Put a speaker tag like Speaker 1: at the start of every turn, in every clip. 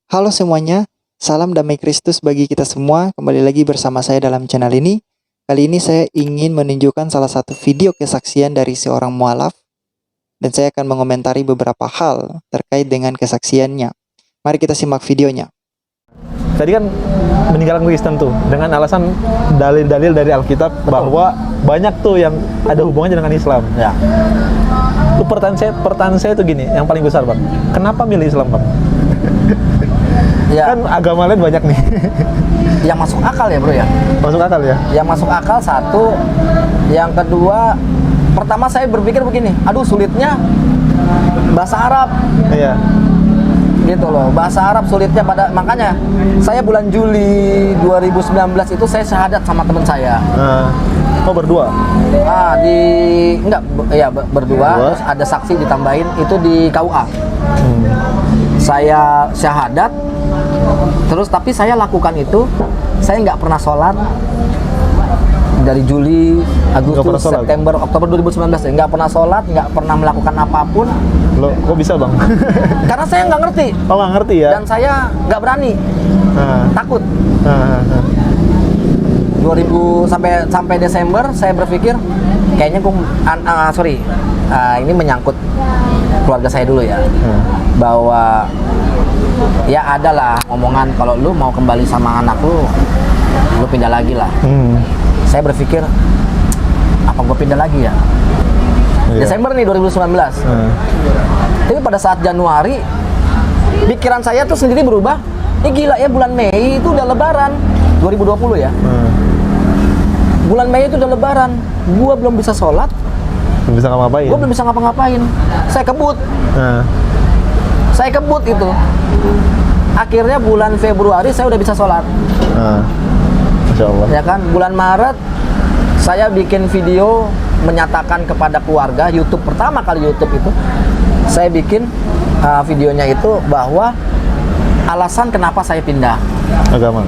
Speaker 1: Halo semuanya, salam damai Kristus bagi kita semua. Kembali lagi bersama saya dalam channel ini. Kali ini saya ingin menunjukkan salah satu video kesaksian dari seorang mualaf, dan saya akan mengomentari beberapa hal terkait dengan kesaksiannya. Mari kita simak videonya.
Speaker 2: Tadi kan meninggalkan Kristen tuh dengan alasan dalil-dalil dari Alkitab bahwa banyak tuh yang ada hubungannya dengan Islam.
Speaker 3: Ya.
Speaker 2: Tuh pertanyaan saya tuh gini, yang paling besar Bang, kenapa milih Islam Bang?
Speaker 3: Ya,
Speaker 2: Kan agama lain banyak nih.
Speaker 3: yang masuk akal ya bro ya.
Speaker 2: Masuk akal ya?
Speaker 3: Yang masuk akal satu, yang kedua, pertama saya berpikir begini, aduh sulitnya bahasa Arab.
Speaker 2: Iya.
Speaker 3: Gitu loh, bahasa Arab sulitnya makanya saya bulan Juli 2019 itu saya syahadat sama teman saya.
Speaker 2: Oh berdua?
Speaker 3: Berdua. Terus ada saksi ditambahin itu di KUA. Saya syahadat, terus tapi saya lakukan itu, saya nggak pernah sholat dari Juli, Agustus, September, Oktober 2019 ya. Nggak pernah sholat, nggak pernah melakukan apapun.
Speaker 2: Loh, kok bisa Bang?
Speaker 3: Karena saya nggak ngerti.
Speaker 2: Oh nggak ngerti ya?
Speaker 3: Dan saya nggak berani, takut. 2000 sampai Desember saya berpikir kayaknya ini menyangkut keluarga saya dulu ya, bahwa ya adalah omongan kalau lu mau kembali sama anak lu pindah lagi lah. Saya berpikir apa gue pindah lagi ya? Desember nih 2019. Tapi pada saat Januari pikiran saya tuh sendiri berubah. Ini gila ya, bulan Mei itu udah lebaran 2020 ya. Bulan Mei itu udah lebaran, gua belum bisa sholat,
Speaker 2: Belum bisa ngapa-ngapain?
Speaker 3: Gua belum bisa ngapa-ngapain. Saya kebut. Saya kebut itu. Akhirnya bulan Februari saya udah bisa sholat.
Speaker 2: Masya Allah.
Speaker 3: Ya kan, bulan Maret saya bikin video menyatakan kepada keluarga, YouTube pertama kali YouTube itu saya bikin videonya itu bahwa alasan kenapa saya pindah
Speaker 2: agama.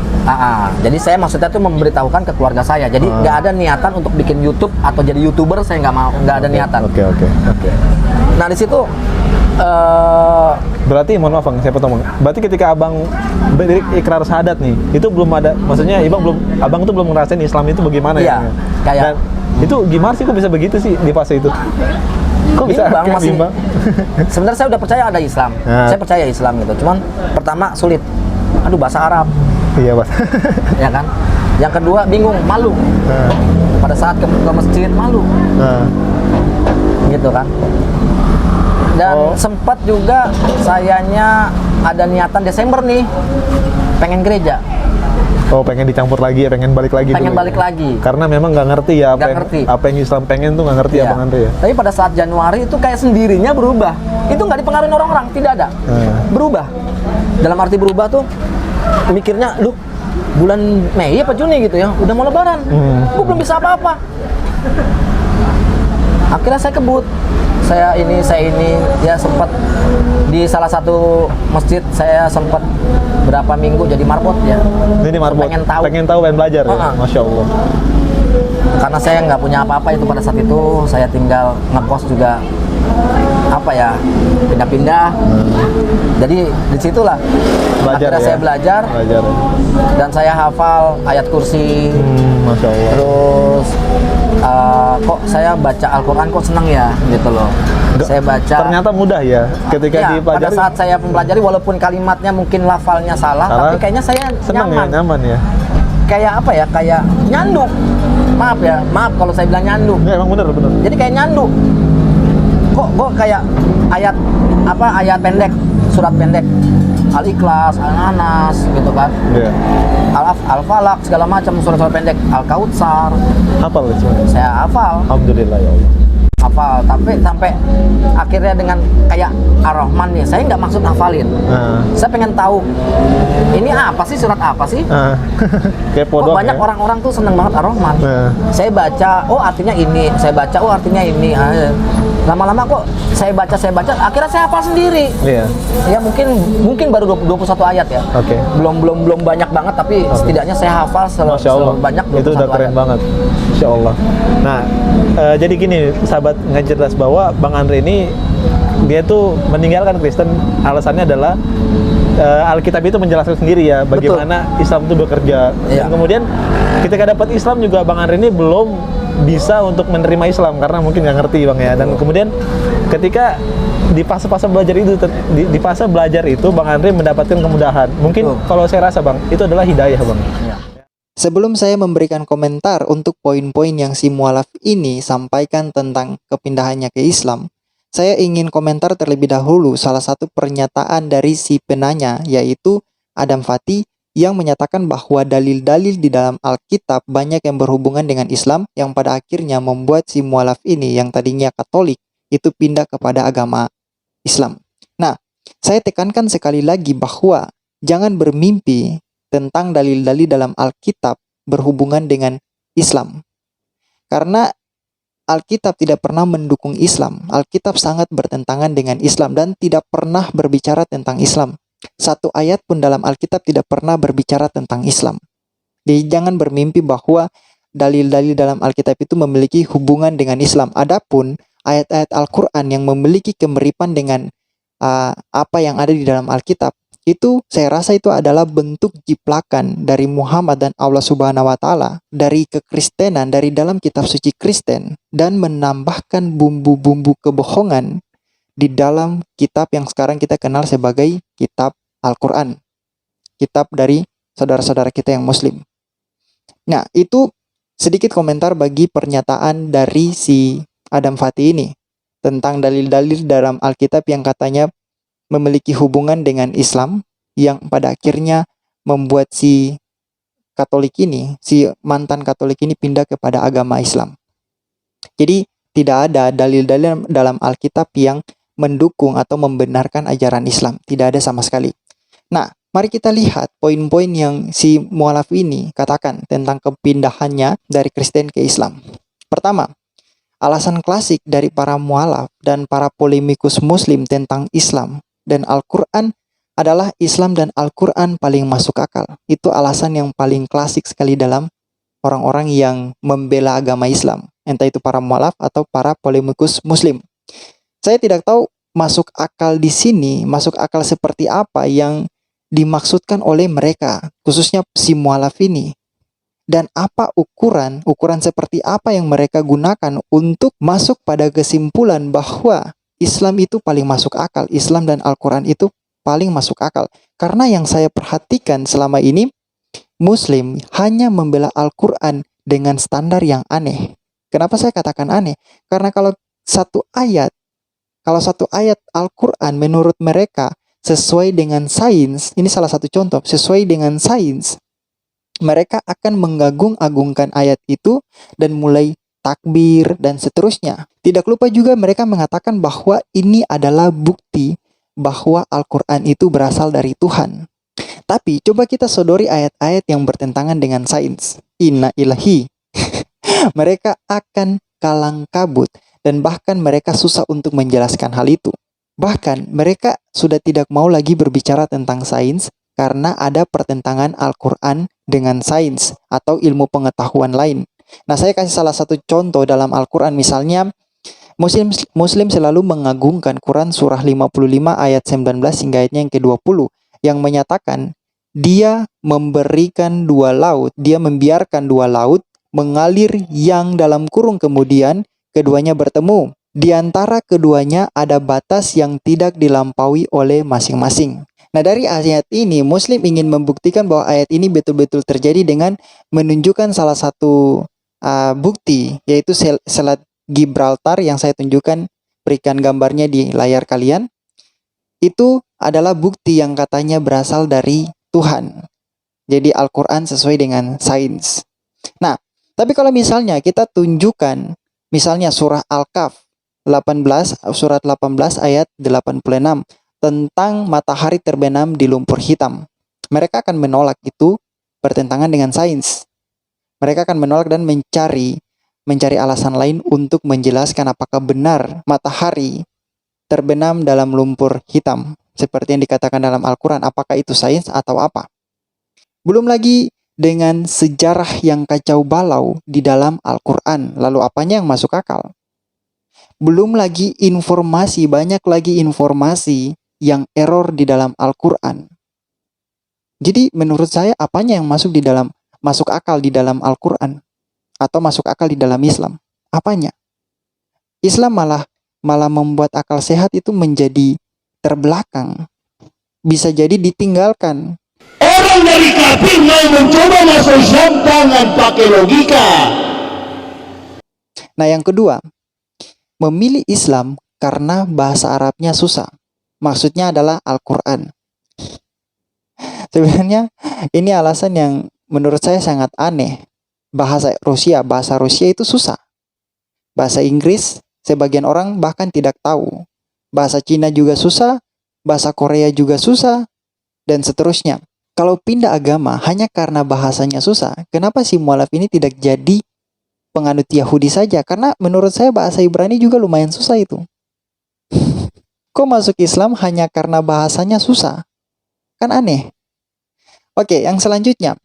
Speaker 3: Jadi saya maksudnya tuh memberitahukan ke keluarga saya. Jadi nggak ada niatan untuk bikin YouTube atau jadi YouTuber, saya nggak ada niatan.
Speaker 2: Oke.
Speaker 3: Nah di situ
Speaker 2: berarti mohon maaf Bang, saya potong Bang. Berarti ketika Abang ikrar syahadat nih, itu belum ada, maksudnya Abang tuh belum ngerasain Islam itu bagaimana
Speaker 3: ya? Kayak
Speaker 2: dan itu gimana sih, kok bisa begitu sih di fase itu? Kok bisa
Speaker 3: bimbang? Sebenarnya saya udah percaya ada Islam. Saya percaya Islam gitu. Cuman pertama sulit. Aduh, bahasa Arab.
Speaker 2: Iya, Mas.
Speaker 3: Ya kan? Yang kedua bingung, malu. Pada saat ke masjid malu. Gitu kan? Dan sempat juga sayanya ada niatan Desember nih pengen gereja.
Speaker 2: Pengen dicampur lagi ya, pengen balik lagi.
Speaker 3: Pengen balik lagi.
Speaker 2: Karena memang nggak ngerti ya apa yang Islam pengen tuh nggak ngerti ya Bang Andre ya.
Speaker 3: Tapi pada saat Januari itu kayak sendirinya berubah. Itu nggak dipengaruhi orang-orang, tidak ada. Berubah. Dalam arti berubah tuh mikirnya, duh bulan Mei apa Juni gitu ya, udah mau lebaran. Gue belum bisa apa-apa. Akhirnya saya kebut. Saya ini ya sempat di salah satu masjid saya sempat berapa minggu jadi marbot ya.
Speaker 2: Ini marbot. Pengen tahu, pengen belajar ya. Masya Allah.
Speaker 3: Karena saya nggak punya apa-apa itu pada saat itu, saya tinggal ngekos juga pindah-pindah. Jadi disitulah akhirnya saya belajar. Dan saya hafal ayat kursi.
Speaker 2: Masya Allah.
Speaker 3: Terus kok saya baca Al-Quran kok seneng ya gitu loh. Saya baca.
Speaker 2: Ternyata mudah ya ketika dipelajari.
Speaker 3: Pada saat saya mempelajari, walaupun kalimatnya mungkin lafalnya salah, tapi kayaknya saya
Speaker 2: seneng nyaman ya.
Speaker 3: Kayak kayak nyandu. Maaf kalau saya bilang nyandu.
Speaker 2: Ya, emang bener.
Speaker 3: Jadi kayak nyandu. Kok kayak ayat pendek, surat pendek, Al-Ikhlas, Al-Nanas gitu kan. Al-Falaq segala macam surat-surat pendek, Al-Kautsar.
Speaker 2: Hafal itu?
Speaker 3: Saya hafal.
Speaker 2: Alhamdulillah ya Allah.
Speaker 3: Hafal, tapi sampai akhirnya dengan kayak Ar-Rahman nih, saya nggak maksud hafalin. Saya pengen tahu ini apa sih, surat apa sih?
Speaker 2: Kayak
Speaker 3: kok banyak orang-orang tuh seneng banget Ar-Rahman. Saya baca, artinya ini. Saya baca, artinya ini. Lama-lama kok saya baca, akhirnya saya hafal sendiri.
Speaker 2: Iya.
Speaker 3: Ya mungkin baru 21 ayat ya. Belum banyak banget, tapi setidaknya saya hafal selalu banyak 21
Speaker 2: itu udah keren
Speaker 3: ayat.
Speaker 2: banget. Masya Allah. Nah, jadi gini sahabat ngejelas bahwa Bang Andre ini dia tuh meninggalkan Kristen, alasannya adalah Alkitab itu menjelaskan sendiri ya bagaimana Islam itu bekerja.
Speaker 3: Iya.
Speaker 2: Dan kemudian ketika dapat Islam juga Bang Andre ini belum bisa untuk menerima Islam karena mungkin nggak ngerti Bang ya. Dan kemudian ketika di fase-fase belajar itu, di fase belajar itu Bang Andre mendapatkan kemudahan. Mungkin kalau saya rasa Bang, itu adalah hidayah Bang.
Speaker 3: Iya.
Speaker 1: Sebelum saya memberikan komentar untuk poin-poin yang si mualaf ini sampaikan tentang kepindahannya ke Islam, saya ingin komentar terlebih dahulu salah satu pernyataan dari si penanya, yaitu Adam Fatih, yang menyatakan bahwa dalil-dalil di dalam Alkitab banyak yang berhubungan dengan Islam, yang pada akhirnya membuat si mualaf ini yang tadinya Katolik itu pindah kepada agama Islam. Nah, saya tekankan sekali lagi bahwa jangan bermimpi tentang dalil-dalil dalam Alkitab berhubungan dengan Islam. Karena Alkitab tidak pernah mendukung Islam. Alkitab sangat bertentangan dengan Islam dan tidak pernah berbicara tentang Islam. Satu ayat pun dalam Alkitab tidak pernah berbicara tentang Islam. Jadi jangan bermimpi bahwa dalil-dalil dalam Alkitab itu memiliki hubungan dengan Islam. Adapun ayat-ayat Al-Quran yang memiliki kemiripan dengan apa yang ada di dalam Alkitab, itu saya rasa itu adalah bentuk jiplakan dari Muhammad dan Allah Subhanahu wa Ta'ala, dari kekristenan, dari dalam kitab suci Kristen, dan menambahkan bumbu-bumbu kebohongan di dalam kitab yang sekarang kita kenal sebagai kitab Al-Quran, kitab dari saudara-saudara kita yang Muslim. Nah, itu sedikit komentar bagi pernyataan dari si Adam Fatih ini tentang dalil-dalil dalam Alkitab yang katanya memiliki hubungan dengan Islam, yang pada akhirnya membuat si Katolik ini, si mantan Katolik ini pindah kepada agama Islam. Jadi tidak ada dalil-dalil dalam Alkitab yang mendukung atau membenarkan ajaran Islam. Tidak ada sama sekali. Nah, mari kita lihat poin-poin yang si mualaf ini katakan tentang kepindahannya dari Kristen ke Islam. Pertama, alasan klasik dari para mualaf dan para polemikus Muslim tentang Islam dan Al-Quran adalah Islam dan Al-Quran paling masuk akal. Itu alasan yang paling klasik sekali dalam orang-orang yang membela agama Islam, entah itu para mualaf atau para polemikus Muslim. Saya tidak tahu masuk akal di sini, masuk akal seperti apa yang dimaksudkan oleh mereka, khususnya si mualaf ini. Dan apa ukuran seperti apa yang mereka gunakan untuk masuk pada kesimpulan bahwa Islam itu paling masuk akal, Islam dan Al-Quran itu paling masuk akal. Karena yang saya perhatikan selama ini, Muslim hanya membela Al-Quran dengan standar yang aneh. Kenapa saya katakan aneh? Karena kalau satu ayat Al-Quran menurut mereka sesuai dengan sains, ini salah satu contoh, sesuai dengan sains, mereka akan mengagung-agungkan ayat itu dan mulai takbir dan seterusnya. Tidak lupa juga mereka mengatakan bahwa ini adalah bukti bahwa Al-Quran itu berasal dari Tuhan. Tapi coba kita sodori ayat-ayat yang bertentangan dengan sains. Inna ilahi. Mereka akan kalang kabut dan bahkan mereka susah untuk menjelaskan hal itu. Bahkan mereka sudah tidak mau lagi berbicara tentang sains karena ada pertentangan Al-Quran dengan sains atau ilmu pengetahuan lain. Nah, saya kasih salah satu contoh dalam Al-Quran. Misalnya, Muslim selalu mengagungkan Quran surah 55 ayat 19 hingga ayatnya yang ke-20 yang menyatakan dia memberikan dua laut, dia membiarkan dua laut mengalir yang dalam kurung kemudian keduanya bertemu. Di antara keduanya ada batas yang tidak dilampaui oleh masing-masing. Nah, dari ayat ini Muslim ingin membuktikan bahwa ayat ini betul-betul terjadi dengan menunjukkan salah satu bukti, yaitu Selat Gibraltar yang saya tunjukkan, berikan gambarnya di layar kalian. Itu adalah bukti yang katanya berasal dari Tuhan. Jadi Al-Quran sesuai dengan sains. Nah, tapi kalau misalnya kita tunjukkan misalnya surah Al-Kahf 18, surat 18 ayat 86 tentang matahari terbenam di lumpur hitam, mereka akan menolak itu bertentangan dengan sains. Mereka akan menolak dan mencari alasan lain untuk menjelaskan apakah benar matahari terbenam dalam lumpur hitam seperti yang dikatakan dalam Al-Quran, apakah itu sains atau apa. Belum lagi dengan sejarah yang kacau balau di dalam Al-Quran, lalu apanya yang masuk akal? Belum lagi banyak lagi informasi yang error di dalam Al-Quran. Jadi menurut saya apanya yang masuk akal di dalam Al-Quran atau masuk akal di dalam Islam? Apanya? Islam malah membuat akal sehat itu menjadi terbelakang. Bisa jadi ditinggalkan.
Speaker 4: Orang dari kafir mau mencoba masuk Islam, jangan pakai logika.
Speaker 1: Nah, yang kedua, memilih Islam karena bahasa Arabnya susah. Maksudnya adalah Al-Quran. Sebenarnya ini alasan yang menurut saya sangat aneh. Bahasa Rusia itu susah. Bahasa Inggris, sebagian orang bahkan tidak tahu. Bahasa Cina juga susah, bahasa Korea juga susah, dan seterusnya. Kalau pindah agama hanya karena bahasanya susah, kenapa si mualaf ini tidak jadi penganut Yahudi saja? Karena menurut saya bahasa Ibrani juga lumayan susah itu. Kok masuk Islam hanya karena bahasanya susah? Kan aneh. Oke, yang selanjutnya.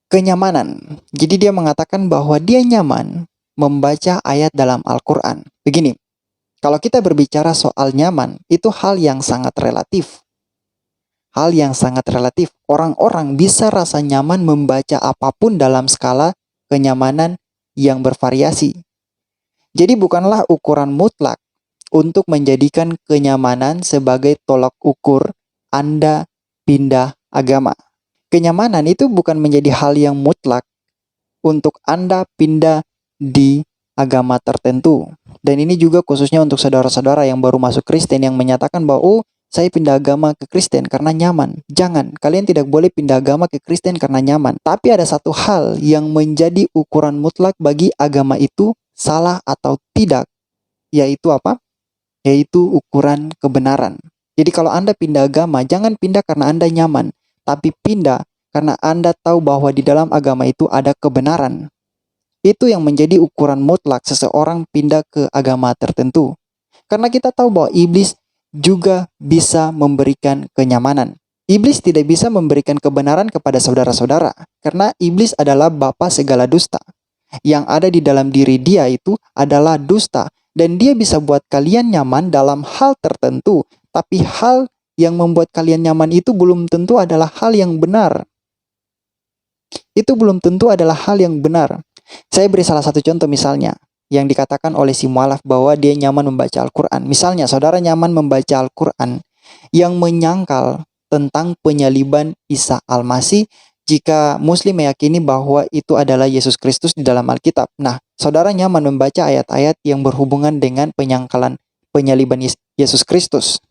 Speaker 1: Kenyamanan. Jadi dia mengatakan bahwa dia nyaman membaca ayat dalam Al-Quran. Begini, kalau kita berbicara soal nyaman, itu hal yang sangat relatif. Hal yang sangat relatif. Orang-orang bisa rasa nyaman membaca apapun dalam skala kenyamanan yang bervariasi. Jadi bukanlah ukuran mutlak untuk menjadikan kenyamanan sebagai tolak ukur Anda pindah agama. Kenyamanan itu bukan menjadi hal yang mutlak untuk Anda pindah di agama tertentu. Dan ini juga khususnya untuk saudara-saudara yang baru masuk Kristen yang menyatakan bahwa, oh, saya pindah agama ke Kristen karena nyaman. Jangan, kalian tidak boleh pindah agama ke Kristen karena nyaman. Tapi ada satu hal yang menjadi ukuran mutlak bagi agama itu salah atau tidak. Yaitu apa? Yaitu ukuran kebenaran. Jadi kalau Anda pindah agama, jangan pindah karena Anda nyaman. Tapi pindah karena Anda tahu bahwa di dalam agama itu ada kebenaran. Itu yang menjadi ukuran mutlak seseorang pindah ke agama tertentu. Karena kita tahu bahwa iblis juga bisa memberikan kenyamanan. Iblis tidak bisa memberikan kebenaran kepada saudara-saudara. Karena iblis adalah bapa segala dusta. Yang ada di dalam diri dia itu adalah dusta. Dan dia bisa buat kalian nyaman dalam hal tertentu. Tapi hal yang membuat kalian nyaman itu belum tentu adalah hal yang benar. Itu belum tentu adalah hal yang benar. Saya beri salah satu contoh misalnya, yang dikatakan oleh si mualaf bahwa dia nyaman membaca Al-Quran. Misalnya, saudara nyaman membaca Al-Quran yang menyangkal tentang penyaliban Isa Al-Masih jika Muslim meyakini bahwa itu adalah Yesus Kristus di dalam Alkitab. Nah, saudara nyaman membaca ayat-ayat yang berhubungan dengan penyangkalan penyaliban Yesus Kristus.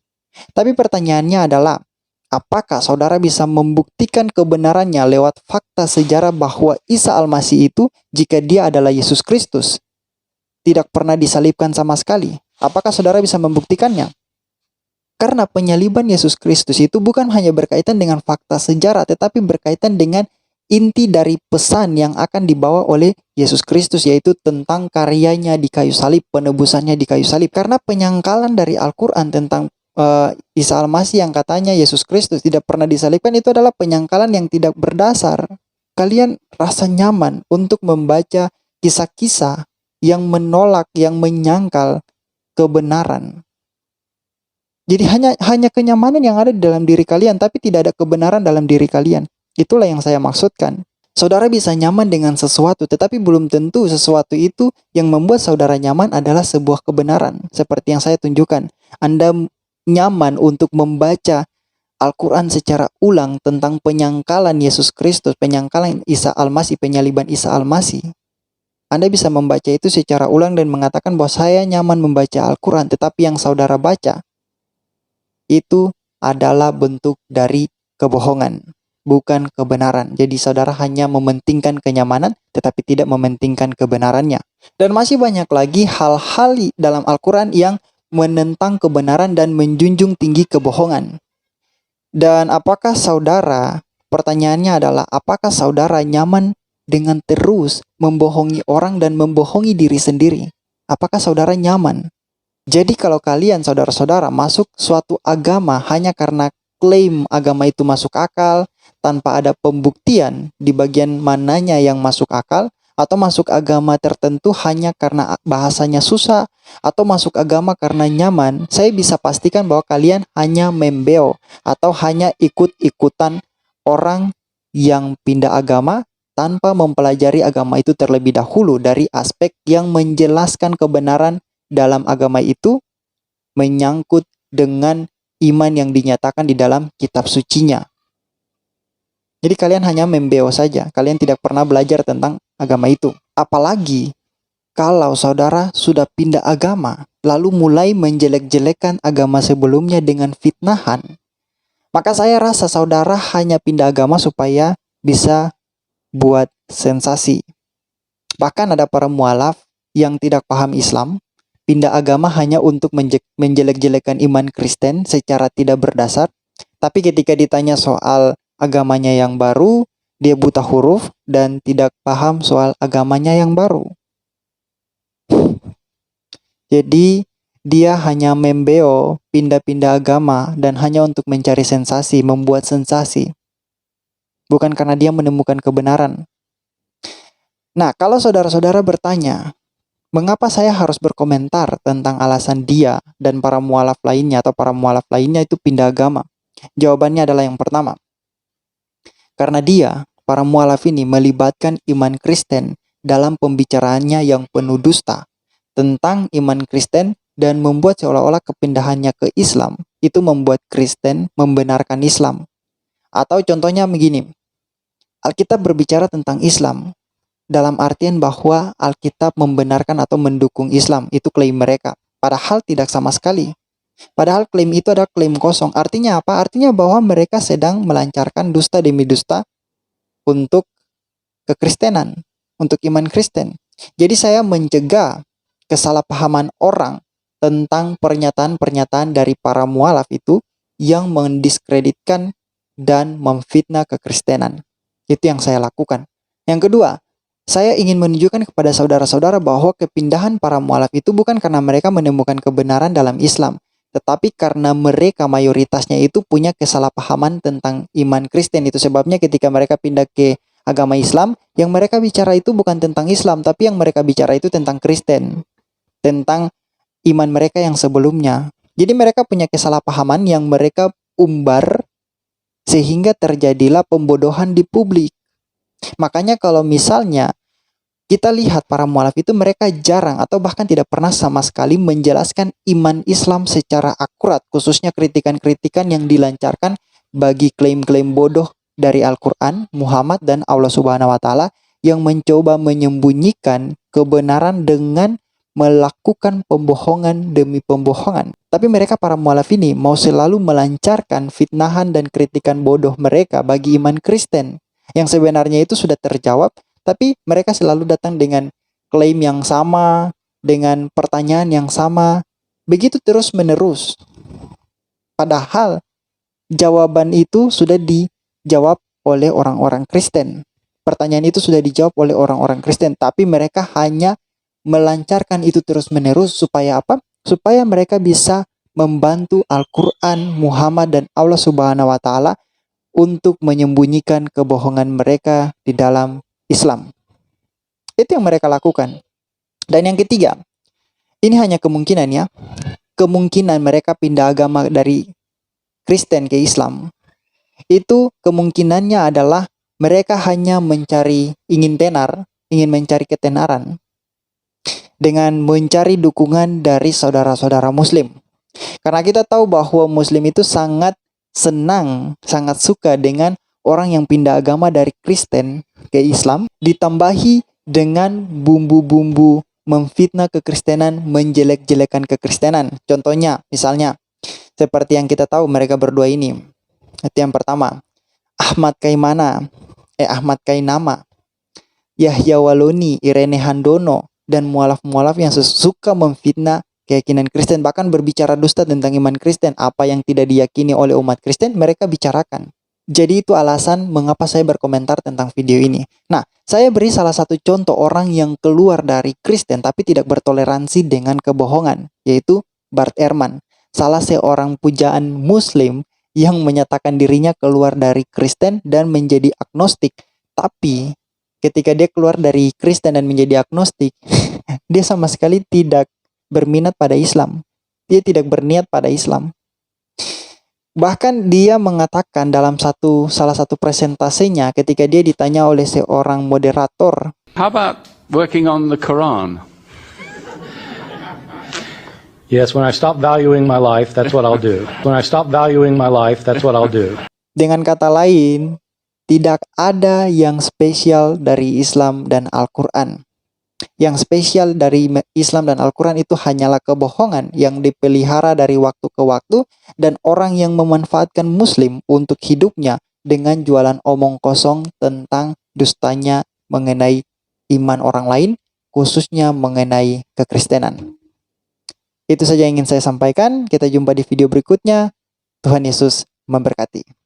Speaker 1: Tapi pertanyaannya adalah, apakah saudara bisa membuktikan kebenarannya lewat fakta sejarah bahwa Isa Al-Masih itu, jika dia adalah Yesus Kristus, tidak pernah disalibkan sama sekali? Apakah saudara bisa membuktikannya? Karena penyaliban Yesus Kristus itu bukan hanya berkaitan dengan fakta sejarah, tetapi berkaitan dengan inti dari pesan yang akan dibawa oleh Yesus Kristus, yaitu tentang karyanya di kayu salib, penebusannya di kayu salib. Karena penyangkalan dari Al-Quran tentang Isa Al-Masih yang katanya Yesus Kristus tidak pernah disalibkan, itu adalah penyangkalan yang tidak berdasar. Kalian rasa nyaman untuk membaca kisah-kisah yang menolak, yang menyangkal kebenaran. Jadi hanya kenyamanan yang ada di dalam diri kalian, tapi tidak ada kebenaran dalam diri kalian. Itulah yang saya maksudkan. Saudara bisa nyaman dengan sesuatu, tetapi belum tentu sesuatu itu yang membuat saudara nyaman adalah sebuah kebenaran. Seperti yang saya tunjukkan, Anda nyaman untuk membaca Al-Quran secara ulang tentang penyangkalan Yesus Kristus, penyangkalan Isa Al-Masih, penyaliban Isa Al-Masih. Anda bisa membaca itu secara ulang dan mengatakan bahwa saya nyaman membaca Al-Quran, tetapi yang saudara baca itu adalah bentuk dari kebohongan, bukan kebenaran. Jadi saudara hanya mementingkan kenyamanan, tetapi tidak mementingkan kebenarannya. Dan masih banyak lagi hal-hal dalam Al-Quran yang menentang kebenaran dan menjunjung tinggi kebohongan. Dan apakah saudara, pertanyaannya adalah, apakah saudara nyaman dengan terus membohongi orang dan membohongi diri sendiri? Apakah saudara nyaman? Jadi kalau kalian saudara-saudara masuk suatu agama hanya karena klaim agama itu masuk akal, tanpa ada pembuktian di bagian mananya yang masuk akal, atau masuk agama tertentu hanya karena bahasanya susah, atau masuk agama karena nyaman, saya bisa pastikan bahwa kalian hanya membeo atau hanya ikut-ikutan orang yang pindah agama tanpa mempelajari agama itu terlebih dahulu dari aspek yang menjelaskan kebenaran dalam agama itu menyangkut dengan iman yang dinyatakan di dalam kitab sucinya. Jadi kalian hanya membeo saja, kalian tidak pernah belajar tentang agama itu. Apalagi kalau saudara sudah pindah agama, lalu mulai menjelek-jelekan agama sebelumnya dengan fitnahan, maka saya rasa saudara hanya pindah agama supaya bisa buat sensasi. Bahkan ada para mualaf yang tidak paham Islam, pindah agama hanya untuk menjelek-jelekan iman Kristen secara tidak berdasar, tapi ketika ditanya soal agamanya yang baru, dia buta huruf dan tidak paham soal agamanya yang baru. Jadi dia hanya membeo, pindah-pindah agama dan hanya untuk mencari sensasi, membuat sensasi. Bukan karena dia menemukan kebenaran. Nah, kalau saudara-saudara bertanya, mengapa saya harus berkomentar tentang alasan dia dan para mualaf lainnya atau para mualaf lainnya itu pindah agama? Jawabannya adalah yang pertama. Karena dia, para mualaf ini melibatkan iman Kristen dalam pembicaraannya yang penuh dusta tentang iman Kristen dan membuat seolah-olah kepindahannya ke Islam itu membuat Kristen membenarkan Islam. Atau contohnya begini, Alkitab berbicara tentang Islam dalam artian bahwa Alkitab membenarkan atau mendukung Islam, itu klaim mereka. Padahal tidak sama sekali. Padahal klaim itu adalah klaim kosong. Artinya apa? Artinya bahwa mereka sedang melancarkan dusta demi dusta untuk kekristenan, untuk iman Kristen. Jadi saya mencegah kesalahpahaman orang tentang pernyataan-pernyataan dari para mualaf itu yang mendiskreditkan dan memfitnah kekristenan. Itu yang saya lakukan. Yang kedua, saya ingin menunjukkan kepada saudara-saudara bahwa kepindahan para mualaf itu bukan karena mereka menemukan kebenaran dalam Islam, tetapi karena mereka mayoritasnya itu punya kesalahpahaman tentang iman Kristen. Itu sebabnya ketika mereka pindah ke agama Islam, yang mereka bicara itu bukan tentang Islam, tapi yang mereka bicara itu tentang Kristen, tentang iman mereka yang sebelumnya. Jadi mereka punya kesalahpahaman yang mereka umbar sehingga terjadilah pembodohan di publik. Makanya kalau misalnya kita lihat para mualaf itu mereka jarang atau bahkan tidak pernah sama sekali menjelaskan iman Islam secara akurat, khususnya kritikan-kritikan yang dilancarkan bagi klaim-klaim bodoh dari Al-Quran, Muhammad dan Allah Subhanahu wa taala yang mencoba menyembunyikan kebenaran dengan melakukan pembohongan demi pembohongan. Tapi mereka para mualaf ini mau selalu melancarkan fitnahan dan kritikan bodoh mereka bagi iman Kristen yang sebenarnya itu sudah terjawab. Tapi mereka selalu datang dengan klaim yang sama, dengan pertanyaan yang sama, begitu terus menerus. Padahal jawaban itu sudah dijawab oleh orang-orang Kristen. Pertanyaan itu sudah dijawab oleh orang-orang Kristen, tapi mereka hanya melancarkan itu terus menerus supaya apa? Supaya mereka bisa membantu Al-Quran, Muhammad dan Allah Subhanahu wa taala untuk menyembunyikan kebohongan mereka di dalam Islam. Itu yang mereka lakukan. Dan yang ketiga, ini hanya kemungkinan ya. Kemungkinan mereka pindah agama dari Kristen ke Islam. Itu kemungkinannya adalah mereka hanya ingin mencari ketenaran dengan mencari dukungan dari saudara-saudara Muslim. Karena kita tahu bahwa Muslim itu sangat senang, sangat suka dengan orang yang pindah agama dari Kristen ke Islam, ditambahi dengan bumbu-bumbu memfitnah kekristenan, menjelek-jelekan kekristenan. Contohnya, misalnya, seperti yang kita tahu mereka berdua ini. Itu yang pertama, Ahmad Kainama, Yahya Waloni, Irene Handono, dan mualaf-mualaf yang suka memfitnah keyakinan Kristen, bahkan berbicara dusta tentang iman Kristen. Apa yang tidak diyakini oleh umat Kristen, mereka bicarakan. Jadi itu alasan mengapa saya berkomentar tentang video ini. Nah, saya beri salah satu contoh orang yang keluar dari Kristen tapi tidak bertoleransi dengan kebohongan, yaitu Bart Ehrman, salah seorang pujaan Muslim yang menyatakan dirinya keluar dari Kristen dan menjadi agnostik. Tapi ketika dia keluar dari Kristen dan menjadi agnostik, dia sama sekali tidak berminat pada Islam. Dia tidak berniat pada Islam. Bahkan dia mengatakan dalam salah satu presentasinya ketika dia ditanya oleh seorang moderator,
Speaker 5: How about working on the Quran? Yes, when I stop valuing my life, that's what I'll do. When I stop valuing my life, that's what I'll do.
Speaker 1: dengan kata lain, tidak ada yang spesial dari Islam dan Al-Quran. Yang spesial dari Islam dan Al-Quran itu hanyalah kebohongan yang dipelihara dari waktu ke waktu dan orang yang memanfaatkan Muslim untuk hidupnya dengan jualan omong kosong tentang dustanya mengenai iman orang lain, khususnya mengenai kekristenan. Itu saja yang ingin saya sampaikan. Kita jumpa di video berikutnya. Tuhan Yesus memberkati.